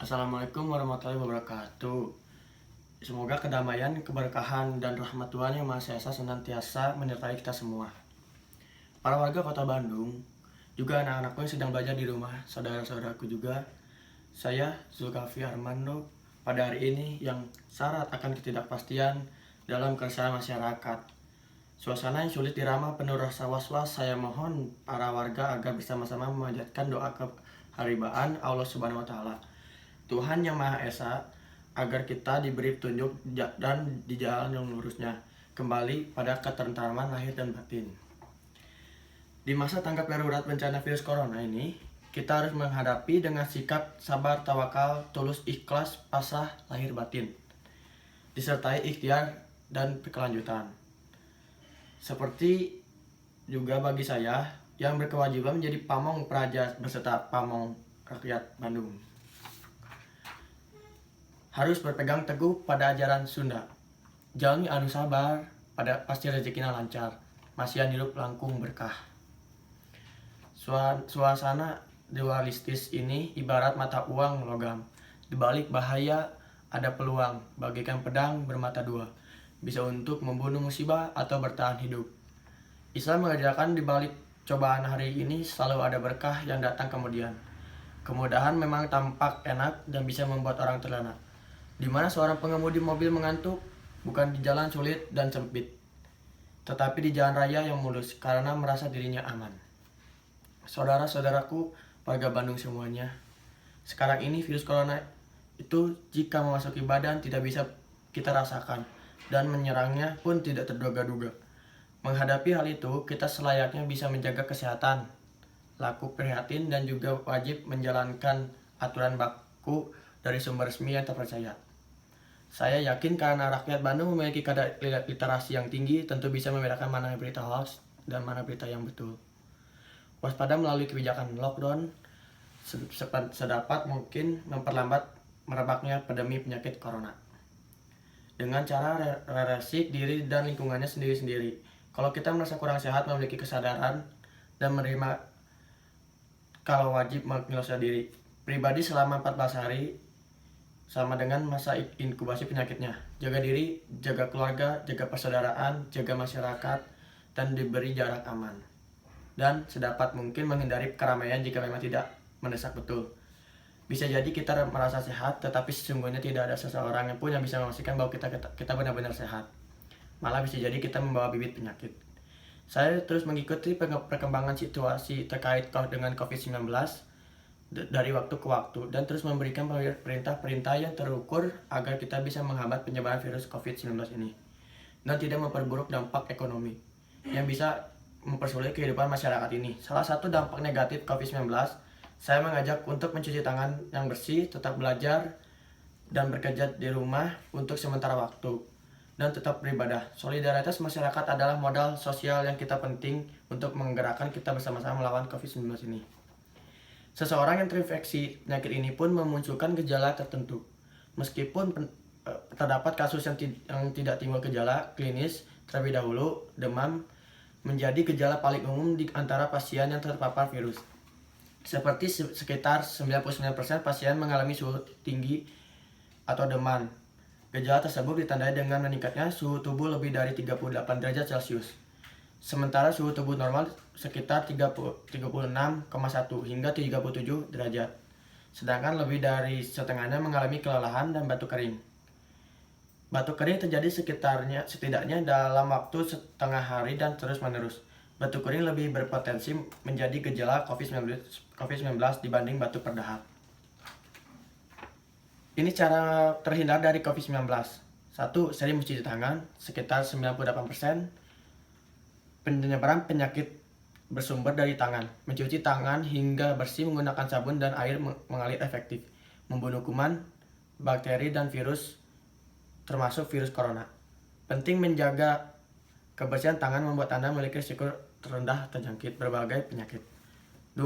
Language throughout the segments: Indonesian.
Assalamualaikum warahmatullahi wabarakatuh. Semoga kedamaian, keberkahan, dan rahmat Tuhan Yang Maha Esa senantiasa menyertai kita semua. Para warga Kota Bandung, juga anak-anakku yang sedang belajar di rumah, saudara-saudaraku juga, saya Zulkafli Armando pada hari ini yang syarat akan ketidakpastian dalam keresahan masyarakat. Suasana yang sulit dirama penuh rasa was-was, saya mohon para warga agar bersama-sama memanjatkan doa keharibaan Allah Subhanahu wa Ta'ala, Tuhan Yang Maha Esa, agar kita diberi petunjuk dan di jalan yang lurusnya, kembali pada ketentraman lahir dan batin. Di masa tanggap darurat bencana virus corona ini, kita harus menghadapi dengan sikap sabar, tawakal, tulus, ikhlas, pasrah, lahir batin, disertai ikhtiar dan berkelanjutan. Seperti juga bagi saya yang berkewajiban menjadi pamong praja beserta pamong rakyat Bandung, harus berpegang teguh pada ajaran Sunda. Jalmi anu sabar, pada pasti rezekina lancar, masihan hidup langkung berkah. Suasana dualistis ini ibarat mata uang logam. Di balik bahaya ada peluang, bagaikan pedang bermata dua, bisa untuk membunuh musibah atau bertahan hidup. Islam mengajarkan di balik cobaan hari ini selalu ada berkah yang datang kemudian. Kemudahan memang tampak enak dan bisa membuat orang terlena, di mana seorang pengemudi mobil mengantuk bukan di jalan sulit dan sempit, tetapi di jalan raya yang mulus karena merasa dirinya aman. Saudara-saudaraku, warga Bandung semuanya, sekarang ini virus corona itu jika memasuki badan tidak bisa kita rasakan dan menyerangnya pun tidak terduga-duga. Menghadapi hal itu, kita selayaknya bisa menjaga kesehatan, laku prihatin, dan juga wajib menjalankan aturan baku dari sumber resmi yang terpercaya. Saya yakin karena rakyat Bandung memiliki kadar literasi yang tinggi, tentu bisa membedakan mana berita hoax dan mana berita yang betul. Waspada melalui kebijakan lockdown sedapat mungkin memperlambat merebaknya pandemi penyakit corona. Dengan cara resik diri dan lingkungannya sendiri-sendiri. Kalau kita merasa kurang sehat, memiliki kesadaran dan menerima kalau wajib mengisolasi diri pribadi selama 14 hari sama dengan masa inkubasi penyakitnya. Jaga diri, jaga keluarga, jaga persaudaraan, jaga masyarakat, dan diberi jarak aman. Dan sedapat mungkin menghindari keramaian jika memang tidak mendesak betul. Bisa jadi kita merasa sehat, tetapi sesungguhnya tidak ada seseorang yang pun yang bisa memastikan bahwa kita benar-benar sehat. Malah bisa jadi kita membawa bibit penyakit. Saya terus mengikuti perkembangan situasi terkait dengan COVID-19 dari waktu ke waktu dan terus memberikan perintah-perintah yang terukur agar kita bisa menghambat penyebaran virus COVID-19 ini dan tidak memperburuk dampak ekonomi yang bisa mempersulit kehidupan masyarakat ini. Salah satu dampak negatif COVID-19, saya mengajak untuk mencuci tangan yang bersih, tetap belajar dan bekerja di rumah untuk sementara waktu, dan tetap beribadah. Solidaritas masyarakat adalah modal sosial yang kita penting untuk menggerakkan kita bersama-sama melawan COVID-19 ini. Seseorang yang terinfeksi penyakit ini pun memunculkan gejala tertentu. Meskipun terdapat kasus yang tidak timbul gejala klinis terlebih dahulu, demam menjadi gejala paling umum di antara pasien yang terpapar virus. Seperti sekitar 99% pasien mengalami suhu tinggi atau demam. Gejala tersebut ditandai dengan meningkatnya suhu tubuh lebih dari 38 derajat Celcius. Sementara suhu tubuh normal sekitar 36,1 hingga 37 derajat. Sedangkan lebih dari setengahnya mengalami kelelahan dan batuk kering. Batuk kering terjadi setidaknya dalam waktu setengah hari dan terus-menerus. Batuk kering lebih berpotensi menjadi gejala COVID-19 dibanding batuk berdahak. Ini cara terhindar dari COVID-19. 1. Sering mencuci tangan, sekitar 98%. Penyebaran penyakit bersumber dari tangan. Mencuci tangan hingga bersih menggunakan sabun dan air mengalir efektif, membunuh kuman, bakteri, dan virus, termasuk virus corona. Penting menjaga kebersihan tangan membuat Anda memiliki risiko terendah terjangkit berbagai penyakit. 2.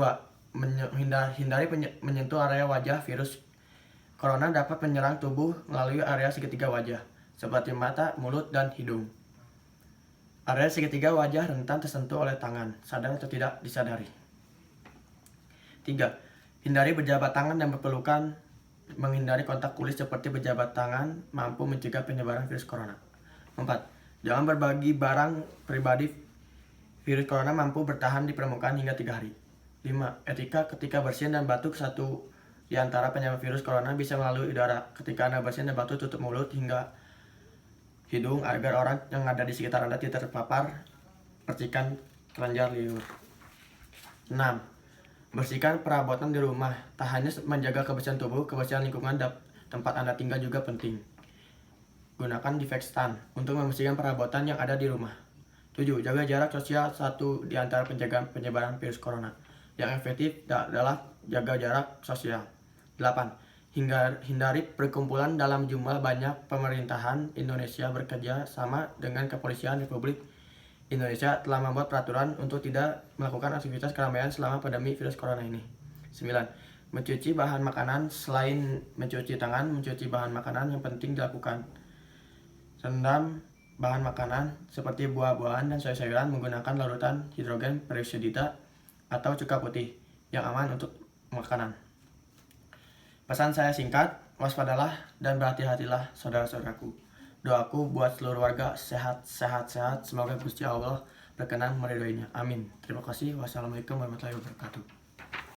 Hindari menyentuh area wajah. Virus corona dapat menyerang tubuh melalui area segitiga wajah, seperti mata, mulut, dan hidung. Area segitiga wajah rentan tersentuh oleh tangan, sadar atau tidak disadari. 3. Hindari berjabat tangan dan berpelukan menghindari kontak kulit seperti berjabat tangan mampu mencegah penyebaran virus corona. 4. Jangan berbagi barang pribadi. Virus corona mampu bertahan di permukaan hingga 3 hari. 5. Etika ketika bersin dan batuk. Satu di antara penyebab virus corona bisa melalui udara. Ketika Anda bersin dan batuk, tutup mulut hingga hidung agar orang yang ada di sekitar Anda tidak terpapar percikan kelenjar liur. 6. Bersihkan perabotan di rumah. Tak hanya menjaga kebersihan tubuh, kebersihan lingkungan tempat Anda tinggal juga penting. Gunakan disinfektan untuk membersihkan perabotan yang ada di rumah. 7. Jaga jarak sosial. Satu di antara pencegahan penyebaran virus corona yang efektif adalah jaga jarak sosial. 8. Hindari perkumpulan dalam jumlah banyak. Pemerintahan Indonesia bekerja sama dengan Kepolisian Republik Indonesia telah membuat peraturan untuk tidak melakukan aktivitas keramaian selama pandemi virus corona ini. 9. Mencuci bahan makanan. Selain mencuci tangan, mencuci bahan makanan yang penting dilakukan. Rendam bahan makanan seperti buah-buahan dan sayur-sayuran menggunakan larutan hidrogen peroksida atau cuka putih yang aman untuk makanan. Pesan saya singkat, waspadalah dan berhati-hatilah saudara-saudaraku. Doaku buat seluruh warga sehat. Semoga Gusti Allah berkenan meridhoinya. Amin. Terima kasih. Wassalamualaikum warahmatullahi wabarakatuh.